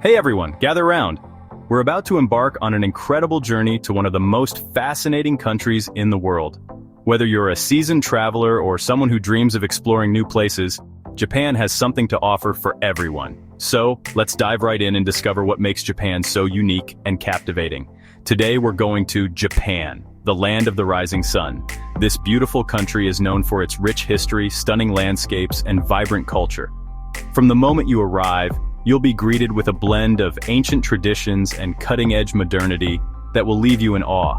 Hey everyone, gather round. We're about to embark on an incredible journey to one of the most fascinating countries in the world. Whether you're a seasoned traveler or someone who dreams of exploring new places, Japan has something to offer for everyone. So, let's dive right in and discover what makes Japan so unique and captivating. Today we're going to Japan, the land of the rising sun. This beautiful country is known for its rich history, stunning landscapes, and vibrant culture. From the moment you arrive, you'll be greeted with a blend of ancient traditions and cutting-edge modernity that will leave you in awe.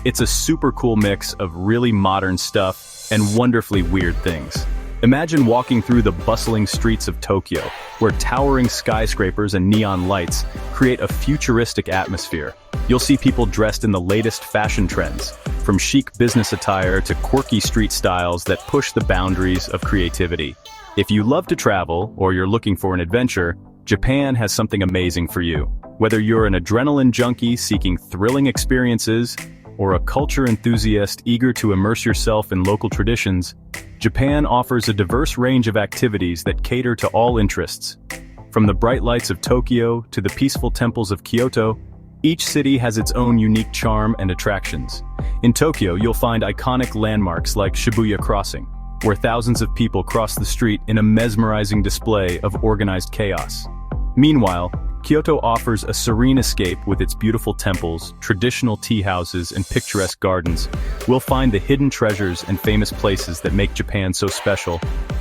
It's a super cool mix of really modern stuff and wonderfully weird things. Imagine walking through the bustling streets of Tokyo, where towering skyscrapers and neon lights create a futuristic atmosphere. You'll see people dressed in the latest fashion trends, from chic business attire to quirky street styles that push the boundaries of creativity. If you love to travel, or you're looking for an adventure, Japan has something amazing for you. Whether you're an adrenaline junkie seeking thrilling experiences, or a culture enthusiast eager to immerse yourself in local traditions, Japan offers a diverse range of activities that cater to all interests. From the bright lights of Tokyo to the peaceful temples of Kyoto, each city has its own unique charm and attractions. In Tokyo, you'll find iconic landmarks like Shibuya Crossing, where thousands of people cross the street in a mesmerizing display of organized chaos. Meanwhile, Kyoto offers a serene escape with its beautiful temples, traditional tea houses, and picturesque gardens. We'll find the hidden treasures and famous places that make Japan so special.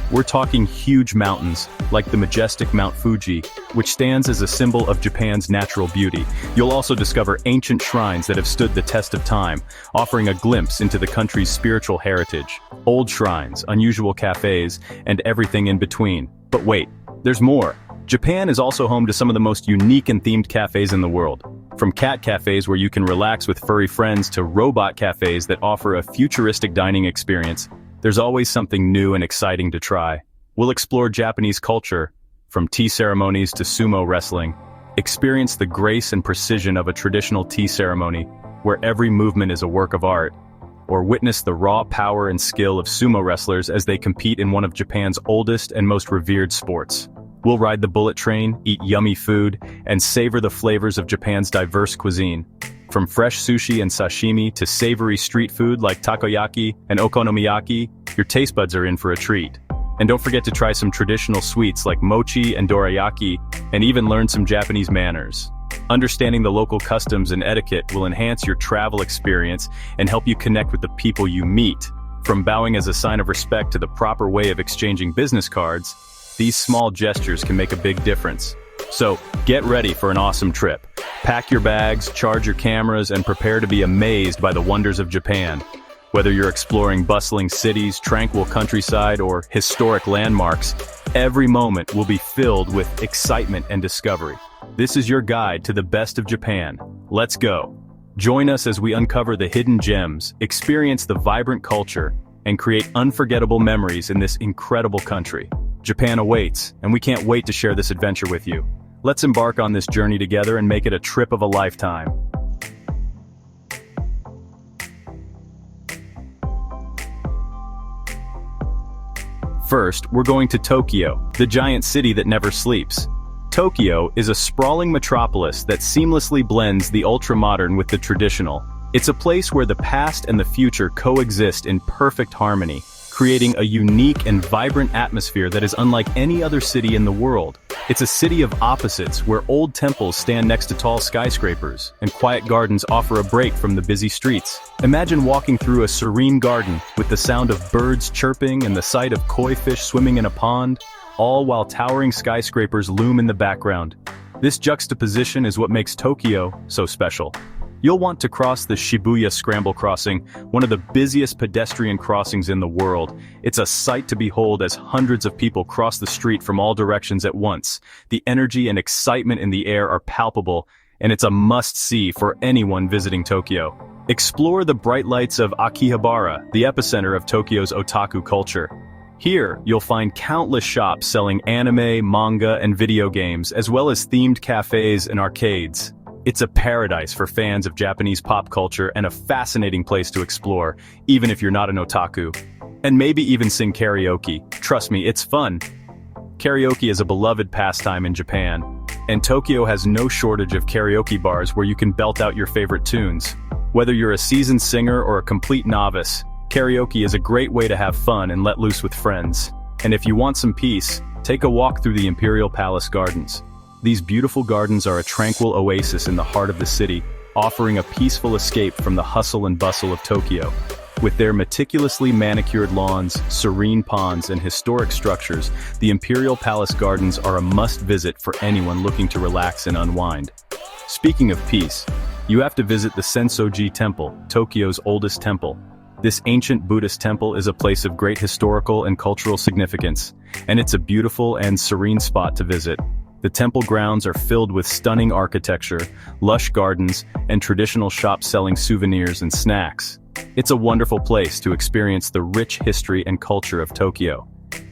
We're talking huge mountains, like the majestic Mount Fuji, which stands as a symbol of Japan's natural beauty. You'll also discover ancient shrines that have stood the test of time, offering a glimpse into the country's spiritual heritage. Old shrines, unusual cafes, and everything in between. But wait, there's more. Japan is also home to some of the most unique and themed cafes in the world. From cat cafes where you can relax with furry friends to robot cafes that offer a futuristic dining experience, there's always something new and exciting to try. We'll explore Japanese culture, from tea ceremonies to sumo wrestling. Experience the grace and precision of a traditional tea ceremony, where every movement is a work of art. Or witness the raw power and skill of sumo wrestlers as they compete in one of Japan's oldest and most revered sports. We'll ride the bullet train, eat yummy food, and savor the flavors of Japan's diverse cuisine. From fresh sushi and sashimi to savory street food like takoyaki and okonomiyaki, your taste buds are in for a treat. And don't forget to try some traditional sweets like mochi and dorayaki, and even learn some Japanese manners. Understanding the local customs and etiquette will enhance your travel experience and help you connect with the people you meet. From bowing as a sign of respect to the proper way of exchanging business cards, these small gestures can make a big difference. So, get ready for an awesome trip. Pack your bags, charge your cameras, and prepare to be amazed by the wonders of Japan. Whether you're exploring bustling cities, tranquil countryside, or historic landmarks, every moment will be filled with excitement and discovery. This is your guide to the best of Japan. Let's go. Join us as we uncover the hidden gems, experience the vibrant culture, and create unforgettable memories in this incredible country. Japan awaits, and we can't wait to share this adventure with you. Let's embark on this journey together and make it a trip of a lifetime. First, we're going to Tokyo, the giant city that never sleeps. Tokyo is a sprawling metropolis that seamlessly blends the ultra-modern with the traditional. It's a place where the past and the future coexist in perfect harmony, creating a unique and vibrant atmosphere that is unlike any other city in the world. It's a city of opposites where old temples stand next to tall skyscrapers, and quiet gardens offer a break from the busy streets. Imagine walking through a serene garden with the sound of birds chirping and the sight of koi fish swimming in a pond, all while towering skyscrapers loom in the background. This juxtaposition is what makes Tokyo so special. You'll want to cross the Shibuya Scramble Crossing, one of the busiest pedestrian crossings in the world. It's a sight to behold as hundreds of people cross the street from all directions at once. The energy and excitement in the air are palpable, and it's a must-see for anyone visiting Tokyo. Explore the bright lights of Akihabara, the epicenter of Tokyo's otaku culture. Here, you'll find countless shops selling anime, manga, and video games, as well as themed cafes and arcades. It's a paradise for fans of Japanese pop culture and a fascinating place to explore, even if you're not an otaku. And maybe even sing karaoke. Trust me, it's fun. Karaoke is a beloved pastime in Japan. And Tokyo has no shortage of karaoke bars where you can belt out your favorite tunes. Whether you're a seasoned singer or a complete novice, karaoke is a great way to have fun and let loose with friends. And if you want some peace, take a walk through the Imperial Palace Gardens. These beautiful gardens are a tranquil oasis in the heart of the city, offering a peaceful escape from the hustle and bustle of Tokyo. With their meticulously manicured lawns, serene ponds, and historic structures, the Imperial Palace Gardens are a must-visit for anyone looking to relax and unwind. Speaking of peace, you have to visit the Sensoji Temple, Tokyo's oldest temple. This ancient Buddhist temple is a place of great historical and cultural significance, and it's a beautiful and serene spot to visit. The temple grounds are filled with stunning architecture, lush gardens, and traditional shops selling souvenirs and snacks. It's a wonderful place to experience the rich history and culture of Tokyo.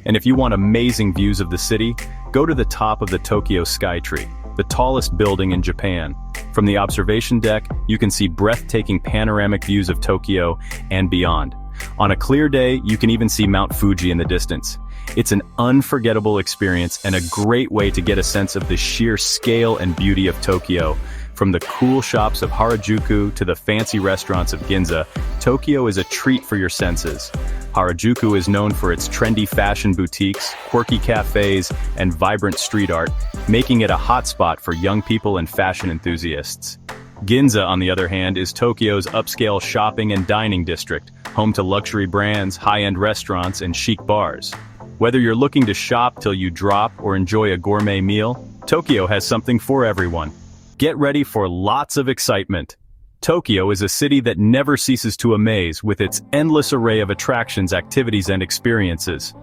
And if you want amazing views of the city, go to the top of the Tokyo Skytree, the tallest building in Japan. From the observation deck, you can see breathtaking panoramic views of Tokyo and beyond. On a clear day, you can even see Mount Fuji in the distance. It's an unforgettable experience and a great way to get a sense of the sheer scale and beauty of Tokyo. From the cool shops of Harajuku to the fancy restaurants of Ginza, Tokyo is a treat for your senses. Harajuku is known for its trendy fashion boutiques, quirky cafes, and vibrant street art, making it a hotspot for young people and fashion enthusiasts. Ginza, on the other hand, is Tokyo's upscale shopping and dining district, home to luxury brands, high-end restaurants, and chic bars. Whether you're looking to shop till you drop or enjoy a gourmet meal, Tokyo has something for everyone. Get ready for lots of excitement. Tokyo is a city that never ceases to amaze with its endless array of attractions, activities, and experiences.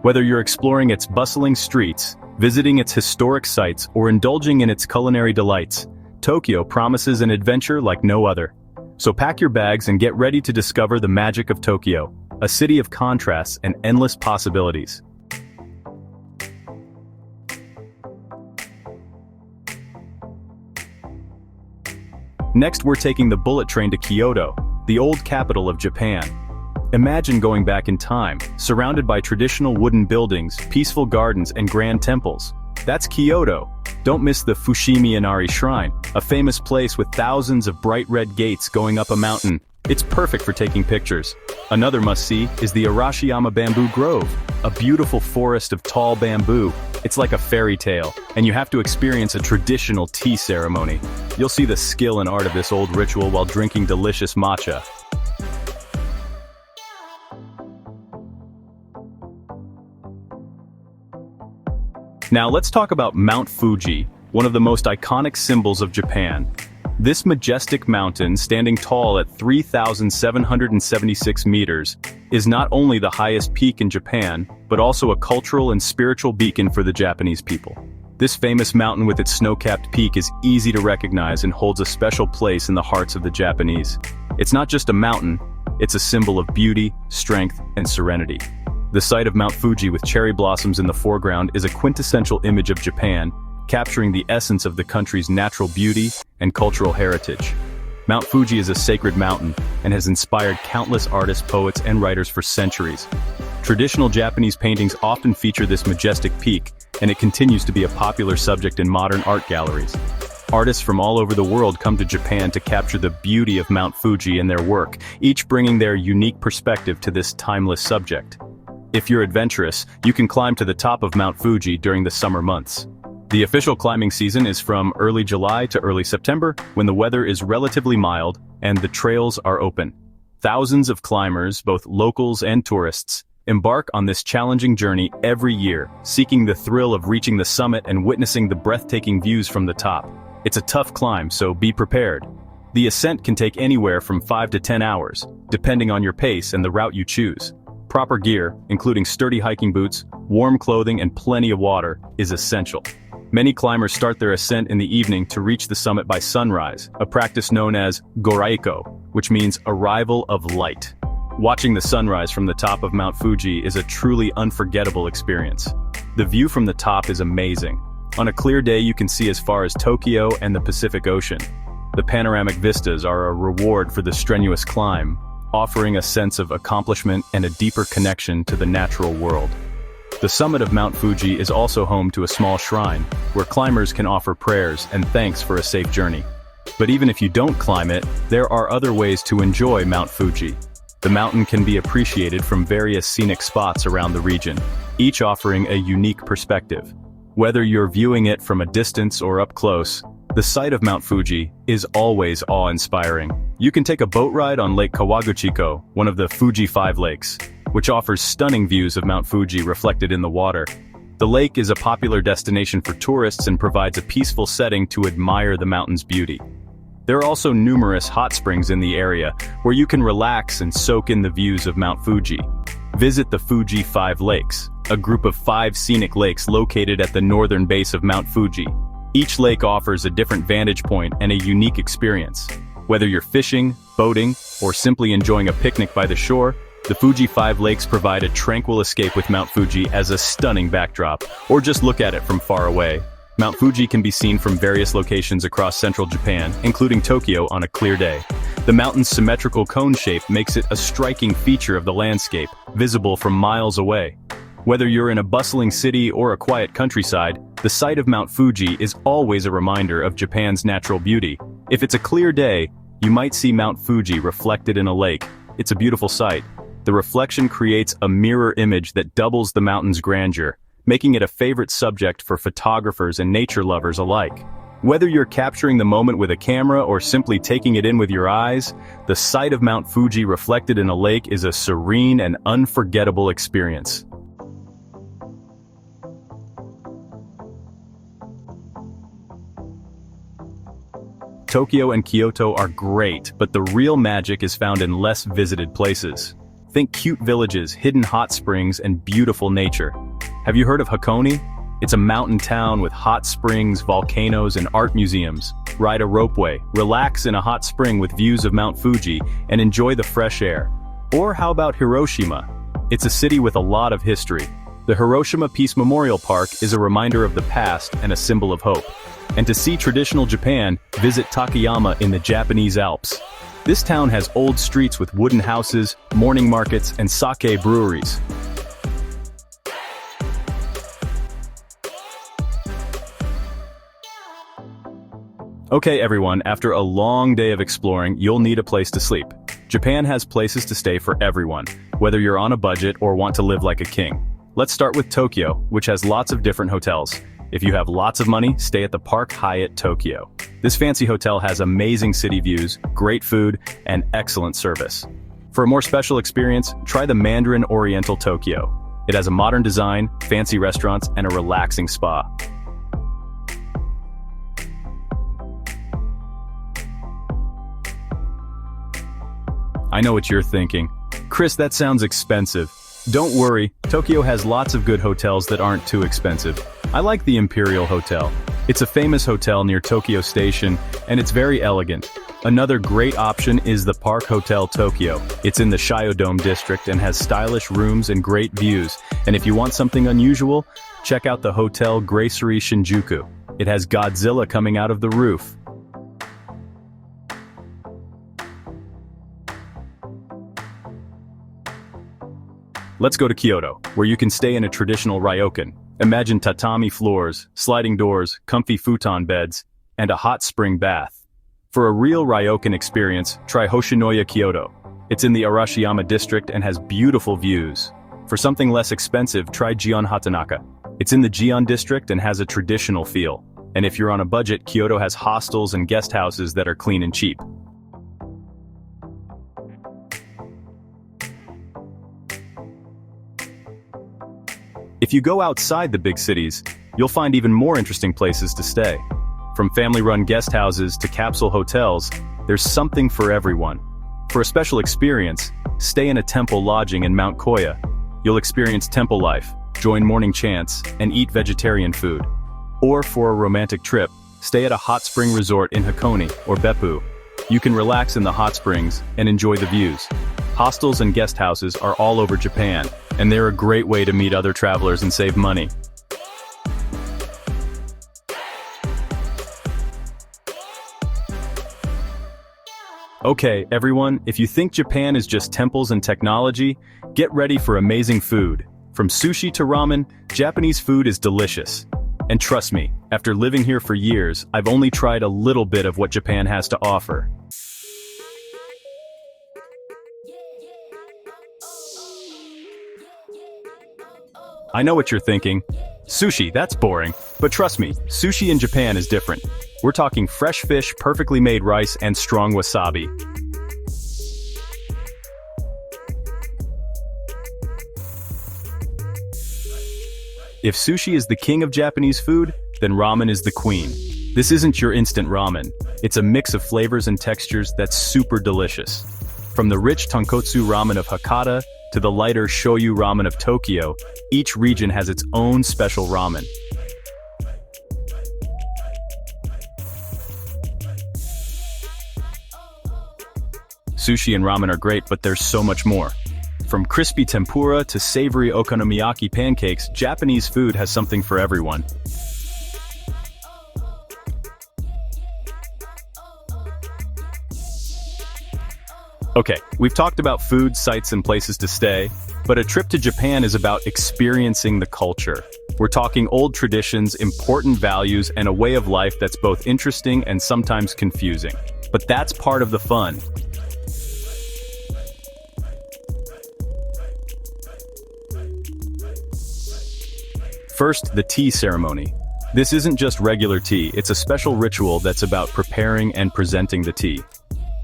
Whether you're exploring its bustling streets, visiting its historic sites, or indulging in its culinary delights, Tokyo promises an adventure like no other. So pack your bags and get ready to discover the magic of Tokyo, a city of contrasts and endless possibilities. Next, we're taking the bullet train to Kyoto, the old capital of Japan. Imagine going back in time, surrounded by traditional wooden buildings, peaceful gardens, and grand temples. That's Kyoto. Don't miss the Fushimi Inari Shrine, a famous place with thousands of bright red gates going up a mountain. It's perfect for taking pictures. Another must-see is the Arashiyama Bamboo Grove, a beautiful forest of tall bamboo. It's like a fairy tale, and you have to experience a traditional tea ceremony. You'll see the skill and art of this old ritual while drinking delicious matcha. Now let's talk about Mount Fuji, one of the most iconic symbols of Japan. This majestic mountain, standing tall at 3,776 meters, is not only the highest peak in Japan, but also a cultural and spiritual beacon for the Japanese people. This famous mountain with its snow-capped peak is easy to recognize and holds a special place in the hearts of the Japanese. It's not just a mountain, it's a symbol of beauty, strength, and serenity. The sight of Mount Fuji with cherry blossoms in the foreground is a quintessential image of Japan, capturing the essence of the country's natural beauty and cultural heritage. Mount Fuji is a sacred mountain and has inspired countless artists, poets, and writers for centuries. Traditional Japanese paintings often feature this majestic peak, and it continues to be a popular subject in modern art galleries. Artists from all over the world come to Japan to capture the beauty of Mount Fuji in their work, each bringing their unique perspective to this timeless subject. If you're adventurous, you can climb to the top of Mount Fuji during the summer months. The official climbing season is from early July to early September, when the weather is relatively mild and the trails are open. Thousands of climbers, both locals and tourists, embark on this challenging journey every year, seeking the thrill of reaching the summit and witnessing the breathtaking views from the top. It's a tough climb, so be prepared. The ascent can take anywhere from 5 to 10 hours, depending on your pace and the route you choose. Proper gear, including sturdy hiking boots, warm clothing, and plenty of water, is essential. Many climbers start their ascent in the evening to reach the summit by sunrise, a practice known as goraiko, which means arrival of light. Watching the sunrise from the top of Mount Fuji is a truly unforgettable experience. The view from the top is amazing. On a clear day, you can see as far as Tokyo and the Pacific Ocean. The panoramic vistas are a reward for the strenuous climb, offering a sense of accomplishment and a deeper connection to the natural world. The summit of Mount Fuji is also home to a small shrine, where climbers can offer prayers and thanks for a safe journey. But even if you don't climb it, there are other ways to enjoy Mount Fuji. The mountain can be appreciated from various scenic spots around the region, each offering a unique perspective. Whether you're viewing it from a distance or up close, the sight of Mount Fuji is always awe-inspiring. You can take a boat ride on Lake Kawaguchiko, one of the Fuji 5 lakes, which offers stunning views of Mount Fuji reflected in the water. The lake is a popular destination for tourists and provides a peaceful setting to admire the mountain's beauty. There are also numerous hot springs in the area, where you can relax and soak in the views of Mount Fuji. Visit the Fuji 5 Lakes, a group of 5 scenic lakes located at the northern base of Mount Fuji. Each lake offers a different vantage point and a unique experience. Whether you're fishing, boating, or simply enjoying a picnic by the shore, the Fuji 5 Lakes provide a tranquil escape with Mount Fuji as a stunning backdrop, or just look at it from far away. Mount Fuji can be seen from various locations across central Japan, including Tokyo on a clear day. The mountain's symmetrical cone shape makes it a striking feature of the landscape, visible from miles away. Whether you're in a bustling city or a quiet countryside, the sight of Mount Fuji is always a reminder of Japan's natural beauty. If it's a clear day, you might see Mount Fuji reflected in a lake. It's a beautiful sight. The reflection creates a mirror image that doubles the mountain's grandeur, making it a favorite subject for photographers and nature lovers alike. Whether you're capturing the moment with a camera or simply taking it in with your eyes, the sight of Mount Fuji reflected in a lake is a serene and unforgettable experience. Tokyo and Kyoto are great, but the real magic is found in less visited places. Think cute villages, hidden hot springs, and beautiful nature. Have you heard of Hakone? It's a mountain town with hot springs, volcanoes, and art museums. Ride a ropeway, relax in a hot spring with views of Mount Fuji, and enjoy the fresh air. Or how about Hiroshima? It's a city with a lot of history. The Hiroshima Peace Memorial Park is a reminder of the past and a symbol of hope. And to see traditional Japan, visit Takayama in the Japanese Alps. This town has old streets with wooden houses, morning markets, and sake breweries. Okay everyone, after a long day of exploring, you'll need a place to sleep. Japan has places to stay for everyone, whether you're on a budget or want to live like a king. Let's start with Tokyo, which has lots of different hotels. If you have lots of money, stay at the Park Hyatt Tokyo. This fancy hotel has amazing city views, great food, and excellent service. For a more special experience, try the Mandarin Oriental Tokyo. It has a modern design, fancy restaurants, and a relaxing spa. I know what you're thinking. Chris, that sounds expensive. Don't worry, Tokyo has lots of good hotels that aren't too expensive. I like the Imperial Hotel. It's a famous hotel near Tokyo Station, and it's very elegant. Another great option is the Park Hotel Tokyo. It's in the Shiodome district and has stylish rooms and great views. And if you want something unusual, check out the Hotel Gracery Shinjuku. It has Godzilla coming out of the roof. Let's go to Kyoto, where you can stay in a traditional ryokan. Imagine tatami floors, sliding doors, comfy futon beds, and a hot spring bath. For a real ryokan experience, try Hoshinoya Kyoto. It's in the Arashiyama district and has beautiful views. For something less expensive, try Gion Hatanaka. It's in the Gion district and has a traditional feel. And if you're on a budget, Kyoto has hostels and guest houses that are clean and cheap. If you go outside the big cities, you'll find even more interesting places to stay. From family-run guest houses to capsule hotels, there's something for everyone. For a special experience, stay in a temple lodging in Mount Koya. You'll experience temple life, join morning chants, and eat vegetarian food. Or for a romantic trip, stay at a hot spring resort in Hakone or Beppu. You can relax in the hot springs and enjoy the views. Hostels and guest houses are all over Japan, and they're a great way to meet other travelers and save money. Okay, everyone, if you think Japan is just temples and technology, get ready for amazing food. From sushi to ramen, Japanese food is delicious. And trust me, after living here for years, I've only tried a little bit of what Japan has to offer. I know what you're thinking. Sushi, that's boring. But trust me, sushi in Japan is different. We're talking fresh fish, perfectly made rice, and strong wasabi. If sushi is the king of Japanese food, then ramen is the queen. This isn't your instant ramen. It's a mix of flavors and textures that's super delicious. From the rich tonkotsu ramen of Hakata to the lighter shoyu ramen of Tokyo, each region has its own special ramen. Sushi and ramen are great, but there's so much more. From crispy tempura to savory okonomiyaki pancakes, Japanese food has something for everyone. Okay, we've talked about food, sites, and places to stay, but a trip to Japan is about experiencing the culture. We're talking old traditions, important values, and a way of life that's both interesting and sometimes confusing. But that's part of the fun. First, the tea ceremony. This isn't just regular tea, it's a special ritual that's about preparing and presenting the tea.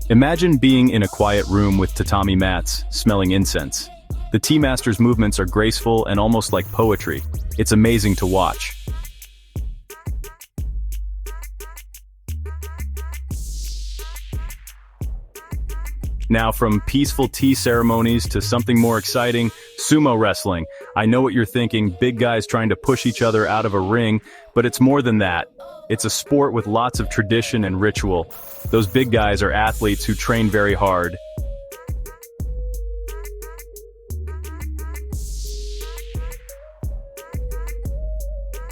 Imagine being in a quiet room with tatami mats, smelling incense. The tea master's movements are graceful and almost like poetry. It's amazing to watch. Now, from peaceful tea ceremonies to something more exciting, sumo wrestling. I know what you're thinking, big guys trying to push each other out of a ring, but it's more than that. It's a sport with lots of tradition and ritual. Those big guys are athletes who train very hard.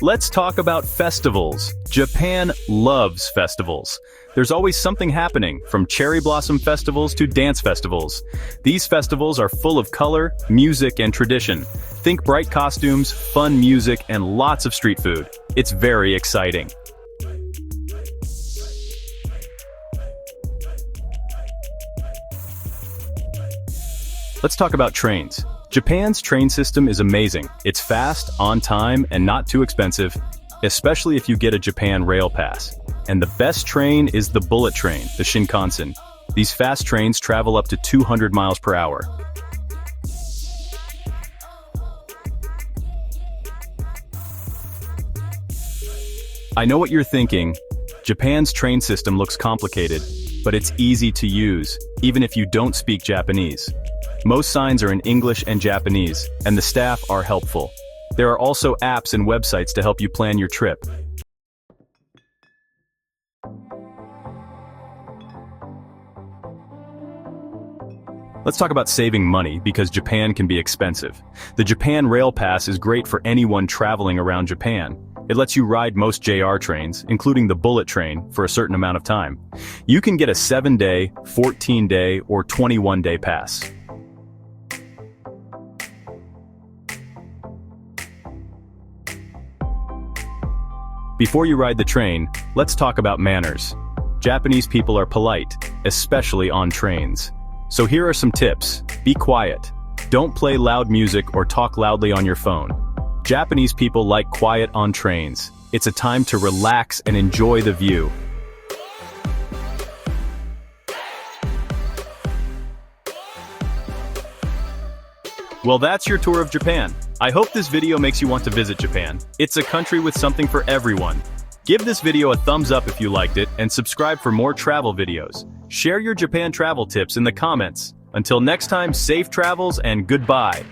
Let's talk about festivals. Japan loves festivals. There's always something happening, from cherry blossom festivals to dance festivals. These festivals are full of color, music, and tradition. Think bright costumes, fun music, and lots of street food. It's very exciting. Let's talk about trains. Japan's train system is amazing. It's fast, on time, and not too expensive, especially if you get a Japan Rail Pass. And the best train is the bullet train, the Shinkansen. These fast trains travel up to 200 miles per hour. I know what you're thinking. Japan's train system looks complicated, but it's easy to use, even if you don't speak Japanese. Most signs are in English and Japanese, and the staff are helpful. There are also apps and websites to help you plan your trip. Let's talk about saving money, because Japan can be expensive. The Japan Rail Pass is great for anyone traveling around Japan. It lets you ride most JR trains, including the bullet train, for a certain amount of time. You can get a 7-day, 14-day, or 21-day pass. Before you ride the train, let's talk about manners. Japanese people are polite, especially on trains. So here are some tips. Be quiet. Don't play loud music or talk loudly on your phone. Japanese people like quiet on trains. It's a time to relax and enjoy the view. Well, that's your tour of Japan. I hope this video makes you want to visit Japan. It's a country with something for everyone. Give this video a thumbs up if you liked it, and subscribe for more travel videos. Share your Japan travel tips in the comments. Until next time, safe travels and goodbye.